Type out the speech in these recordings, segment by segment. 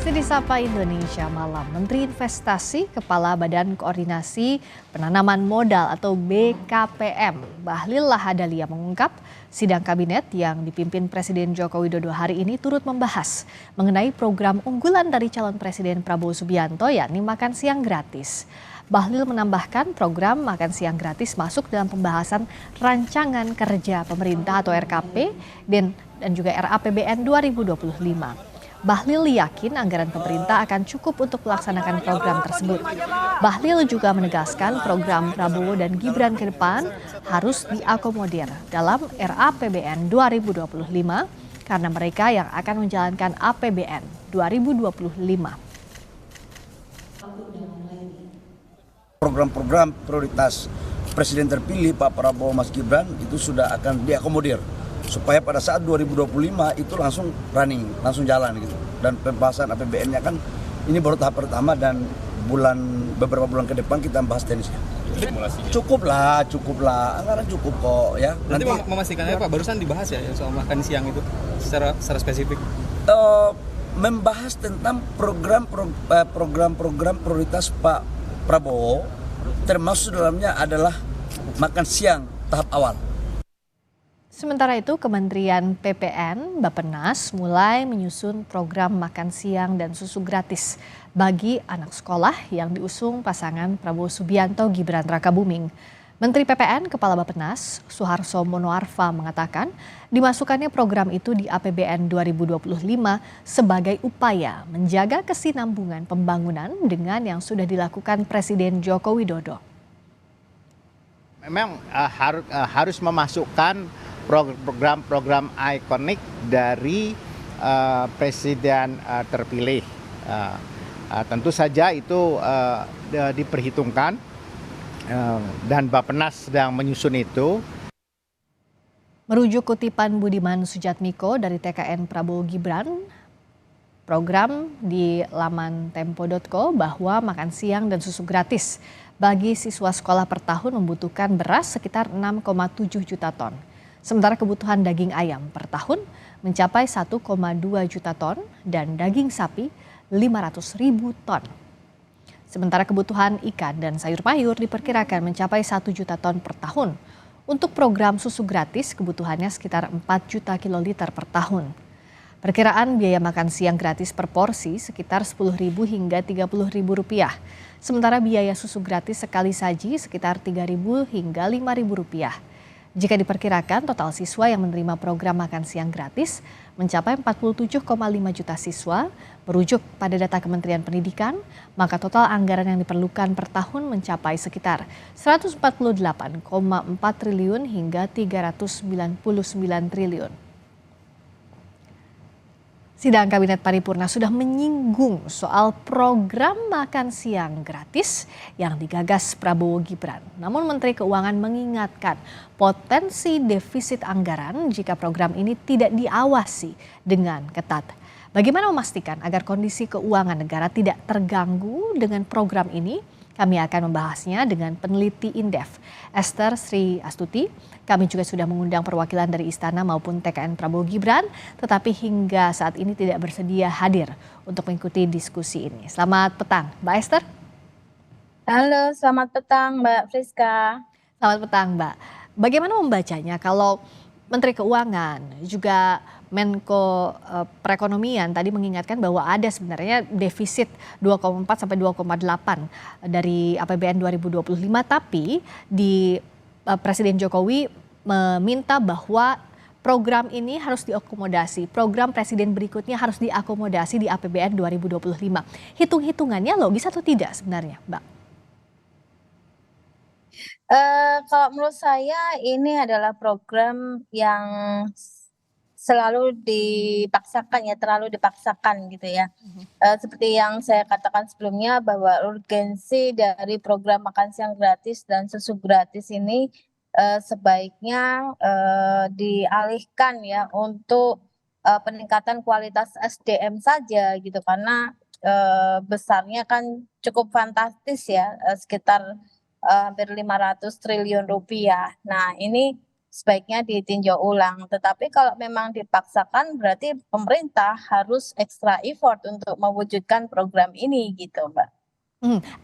Masih di Sapa Indonesia Malam, Menteri Investasi, Kepala Badan Koordinasi Penanaman Modal atau BKPM, Bahlil Lahadalia mengungkap sidang kabinet yang dipimpin Presiden Joko Widodo hari ini turut membahas mengenai program unggulan dari calon Presiden Prabowo Subianto yakni makan siang gratis. Bahlil menambahkan program makan siang gratis masuk dalam pembahasan rancangan kerja pemerintah atau RKP dan juga RAPBN 2025. Bahlil yakin anggaran pemerintah akan cukup untuk melaksanakan program tersebut. Bahlil juga menegaskan program Prabowo dan Gibran ke depan harus diakomodir dalam RAPBN 2025 karena mereka yang akan menjalankan APBN 2025. Program-program prioritas Presiden terpilih Pak Prabowo Mas Gibran itu sudah akan diakomodir supaya pada saat 2025 itu langsung running, langsung jalan gitu. Dan pembahasan APBN-nya kan ini baru tahap pertama dan beberapa bulan ke depan kita bahas teknisnya. Cukup lah, anggaran cukup kok ya. Nanti memastikannya Pak, barusan dibahas ya soal makan siang itu secara spesifik. Membahas tentang program-program prioritas Pak Prabowo, termasuk dalamnya adalah makan siang tahap awal. Sementara itu, Kementerian PPN, Bappenas mulai menyusun program makan siang dan susu gratis bagi anak sekolah yang diusung pasangan Prabowo Subianto Gibran Rakabuming. Menteri PPN, Kepala Bappenas, Suharso Monoarfa mengatakan dimasukkannya program itu di APBN 2025 sebagai upaya menjaga kesinambungan pembangunan dengan yang sudah dilakukan Presiden Joko Widodo. Memang harus memasukkan program-program ikonik dari presiden terpilih. Tentu saja itu diperhitungkan dan Bappenas sedang menyusun itu. Merujuk kutipan Budiman Sujatmiko dari TKN Prabowo Gibran, program di laman tempo.co bahwa makan siang dan susu gratis bagi siswa sekolah per tahun membutuhkan beras sekitar 6,7 juta ton. Sementara kebutuhan daging ayam per tahun mencapai 1,2 juta ton dan daging sapi 500.000 ton. Sementara kebutuhan ikan dan sayur mayur diperkirakan mencapai 1 juta ton per tahun. Untuk program susu gratis kebutuhannya sekitar 4 juta kiloliter per tahun. Perkiraan biaya makan siang gratis per porsi sekitar Rp10.000 hingga Rp30.000. Sementara biaya susu gratis sekali saji sekitar Rp3.000 hingga Rp5.000. Jika diperkirakan total siswa yang menerima program makan siang gratis mencapai 47,5 juta siswa, merujuk pada data Kementerian Pendidikan, maka total anggaran yang diperlukan per tahun mencapai sekitar 148,4 triliun hingga 399 triliun. Sidang Kabinet Paripurna sudah menyinggung soal program makan siang gratis yang digagas Prabowo Gibran. Namun Menteri Keuangan mengingatkan potensi defisit anggaran jika program ini tidak diawasi dengan ketat. Bagaimana memastikan agar kondisi keuangan negara tidak terganggu dengan program ini? Kami akan membahasnya dengan peneliti Indef, Esther Sri Astuti. Kami juga sudah mengundang perwakilan dari Istana maupun TKN Prabowo Gibran, tetapi hingga saat ini tidak bersedia hadir untuk mengikuti diskusi ini. Selamat petang, Mbak Esther. Halo, selamat petang Mbak Friska. Selamat petang, Mbak. Bagaimana membacanya kalau Menteri Keuangan juga Menko Perekonomian tadi mengingatkan bahwa ada sebenarnya defisit 2,4 sampai 2,8 dari APBN 2025, tapi di Presiden Jokowi meminta bahwa program ini harus diakomodasi, program presiden berikutnya harus diakomodasi di APBN 2025. Hitung-hitungannya logis atau tidak sebenarnya, Mbak? Kalau menurut saya ini adalah program yang selalu dipaksakan ya, terlalu dipaksakan gitu ya. Seperti yang saya katakan sebelumnya bahwa urgensi dari program makan siang gratis dan susu gratis ini sebaiknya dialihkan ya untuk peningkatan kualitas SDM saja gitu, karena besarnya kan cukup fantastis ya, sekitar hampir 500 triliun rupiah. Nah, ini sebaiknya ditinjau ulang. Tetapi kalau memang dipaksakan berarti pemerintah harus extra effort untuk mewujudkan program ini gitu, Mbak.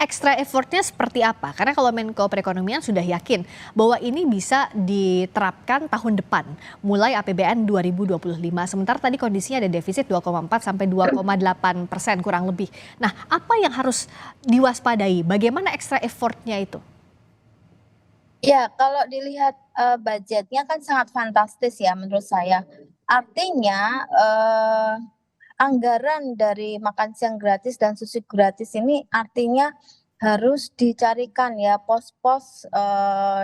Extra effortnya seperti apa? Karena kalau Menko Perekonomian sudah yakin bahwa ini bisa diterapkan tahun depan, mulai APBN 2025. Sementara tadi kondisinya ada defisit 2,4 sampai 2,8% kurang lebih. Nah, apa yang harus diwaspadai? Bagaimana extra effortnya itu? Ya, kalau dilihat budgetnya kan sangat fantastis ya menurut saya. Artinya anggaran dari makan siang gratis dan susu gratis ini artinya harus dicarikan ya pos-pos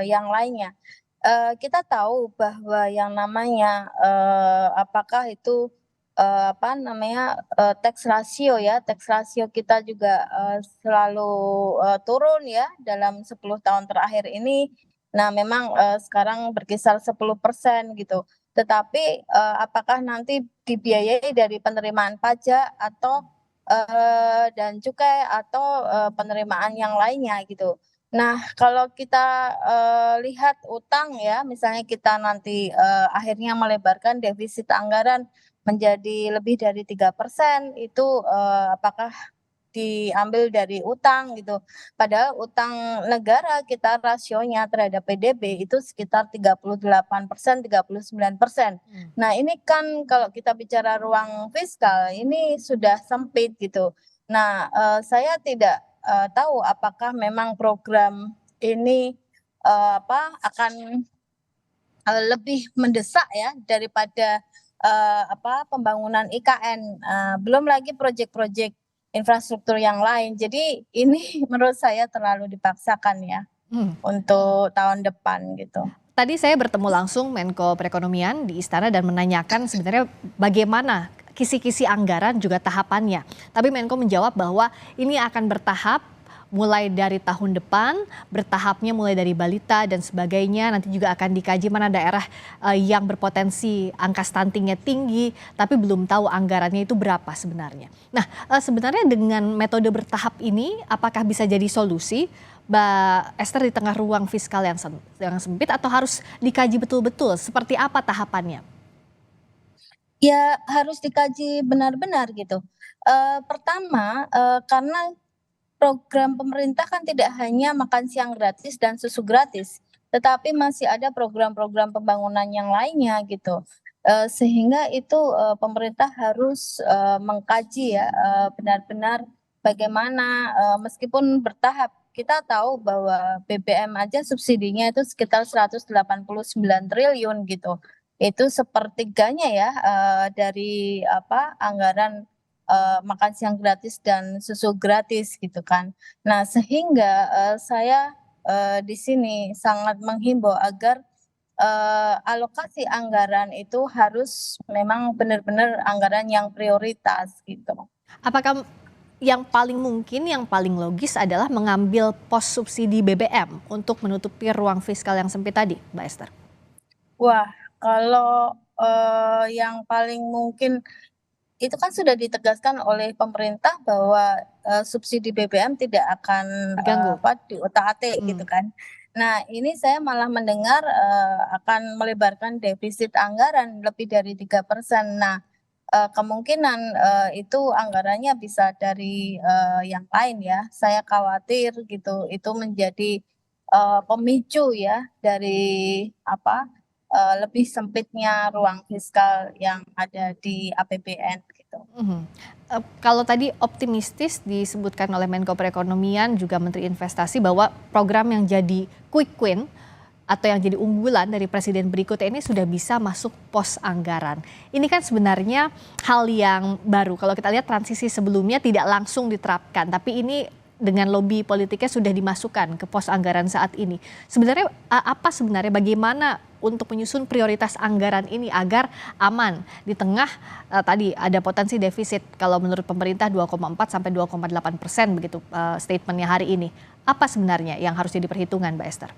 yang lainnya. Kita tahu bahwa yang namanya apakah itu apa namanya tax ratio ya, tax ratio kita juga selalu turun ya dalam 10 tahun terakhir ini. Nah, memang sekarang berkisar 10% gitu. Tetapi apakah nanti dibiayai dari penerimaan pajak atau dan cukai atau penerimaan yang lainnya gitu. Nah, kalau kita lihat utang ya, misalnya kita nanti akhirnya melebarkan defisit anggaran menjadi lebih dari 3%, itu apakah diambil dari utang gitu. Padahal utang negara kita rasionya terhadap PDB itu sekitar 38%, 39%. Nah, ini kan kalau kita bicara ruang fiskal ini sudah sempit gitu. Nah, saya tidak tahu apakah memang program ini akan lebih mendesak ya daripada pembangunan IKN, belum lagi proyek-proyek infrastruktur yang lain. Jadi ini menurut saya terlalu dipaksakan ya Hmm. untuk tahun depan gitu. Tadi saya bertemu langsung Menko Perekonomian di Istana dan menanyakan sebenarnya bagaimana kisi-kisi anggaran juga tahapannya. Tapi Menko menjawab bahwa ini akan bertahap mulai dari tahun depan, bertahapnya mulai dari balita dan sebagainya. Nanti juga akan dikaji mana daerah yang berpotensi angka stuntingnya tinggi, tapi belum tahu anggarannya itu berapa sebenarnya. Nah, sebenarnya dengan metode bertahap ini apakah bisa jadi solusi, Mbak Esther, di tengah ruang fiskal yang sempit, atau harus dikaji betul-betul seperti apa tahapannya? Ya harus dikaji benar-benar gitu. Pertama, karena program pemerintah kan tidak hanya makan siang gratis dan susu gratis, tetapi masih ada program-program pembangunan yang lainnya gitu. Sehingga itu pemerintah harus mengkaji ya benar-benar bagaimana meskipun bertahap. Kita tahu bahwa BBM aja subsidinya itu sekitar 189 triliun gitu. Itu sepertiganya ya dari anggaran makan siang gratis dan susu gratis gitu kan. Nah, sehingga saya di sini sangat menghimbau agar alokasi anggaran itu harus memang benar-benar anggaran yang prioritas gitu. Apakah yang paling mungkin, yang paling logis adalah mengambil pos subsidi BBM untuk menutupi ruang fiskal yang sempit tadi, Mbak Esther? Wah, kalau yang paling mungkin itu kan sudah ditegaskan oleh pemerintah bahwa subsidi BBM tidak akan Diganggu? diutak-atik gitu Hmm. kan. Nah, ini saya malah mendengar akan melebarkan defisit anggaran lebih dari 3%. Nah, kemungkinan itu anggarannya bisa dari yang lain ya. Saya khawatir gitu, itu menjadi pemicu ya dari lebih sempitnya ruang fiskal yang ada di APBN gitu. Kalau tadi optimistis disebutkan oleh Menko Perekonomian juga Menteri Investasi bahwa program yang jadi quick win atau yang jadi unggulan dari presiden berikutnya ini sudah bisa masuk pos anggaran. Ini kan sebenarnya hal yang baru. Kalau kita lihat transisi sebelumnya tidak langsung diterapkan, tapi ini dengan lobby politiknya sudah dimasukkan ke pos anggaran saat ini. Sebenarnya apa sebenarnya bagaimana untuk menyusun prioritas anggaran ini agar aman di tengah tadi ada potensi defisit kalau menurut pemerintah 2,4 sampai 2,8% begitu statementnya hari ini. Apa sebenarnya yang harus jadi perhitungan, Mbak Esther?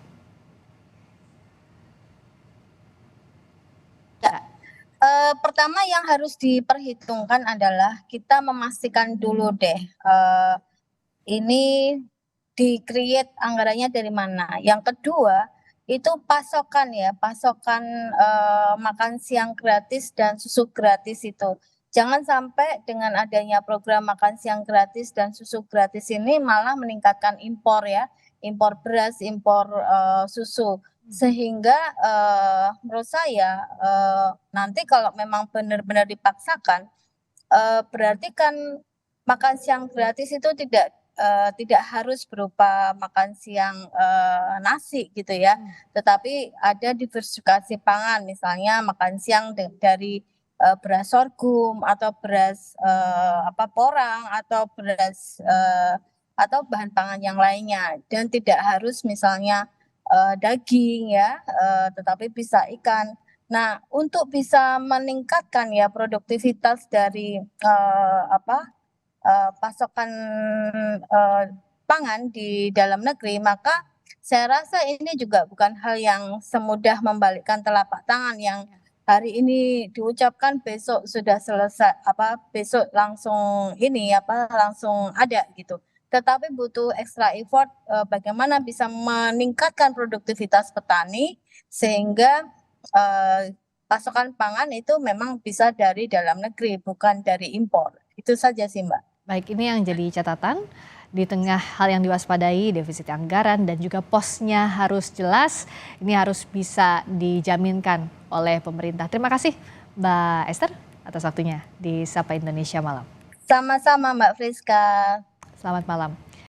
Pertama yang harus diperhitungkan adalah kita memastikan dulu deh ini di-create anggarannya dari mana. Yang kedua, itu pasokan ya, pasokan makan siang gratis dan susu gratis itu. Jangan sampai dengan adanya program makan siang gratis dan susu gratis ini malah meningkatkan impor ya, impor beras, impor susu. Sehingga menurut saya nanti kalau memang benar-benar dipaksakan, berarti kan makan siang gratis itu tidak harus berupa makan siang nasi gitu ya, tetapi ada diversifikasi pangan, misalnya makan siang dari beras sorghum atau beras porang atau beras atau bahan pangan yang lainnya, dan tidak harus misalnya daging ya, tetapi bisa ikan. Nah, untuk bisa meningkatkan ya produktivitas dari pasokan pangan di dalam negeri, maka saya rasa ini juga bukan hal yang semudah membalikkan telapak tangan yang hari ini diucapkan besok sudah selesai, besok langsung langsung ada gitu. Tetapi butuh extra effort bagaimana bisa meningkatkan produktivitas petani sehingga pasokan pangan itu memang bisa dari dalam negeri bukan dari impor. Itu saja sih Mbak. Baik, ini yang jadi catatan di tengah hal yang diwaspadai, defisit anggaran dan juga posnya harus jelas, ini harus bisa dijaminkan oleh pemerintah. Terima kasih Mbak Esther atas waktunya di Sapa Indonesia Malam. Sama-sama Mbak Friska. Selamat malam.